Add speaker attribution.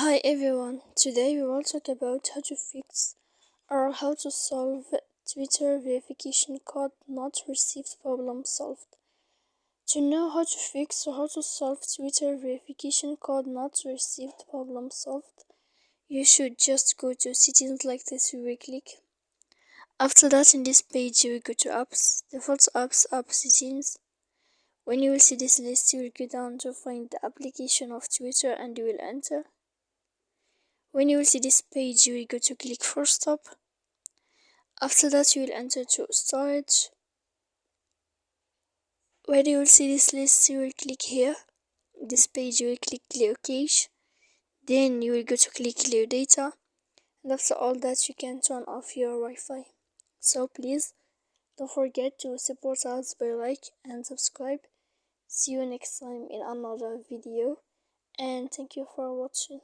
Speaker 1: Hi everyone, today we will talk about how to fix or how to solve Twitter verification code not received problem solved. To know how to fix or how to solve Twitter verification code not received problem solved, you should just go to settings like this. You will click. After that, in this page you will go to apps, default apps, app settings. When you will see this list, you will go down to find the application of Twitter and you will enter. When you will see this page, you will go to click for stop. After that, you will enter to storage. When you will see this list, you will click here. This page, you will click clear cache. Then you will go to click clear data. And after all that, you can turn off your Wi-Fi. So please don't forget to support us by like and subscribe. See you next time in another video. And thank you for watching.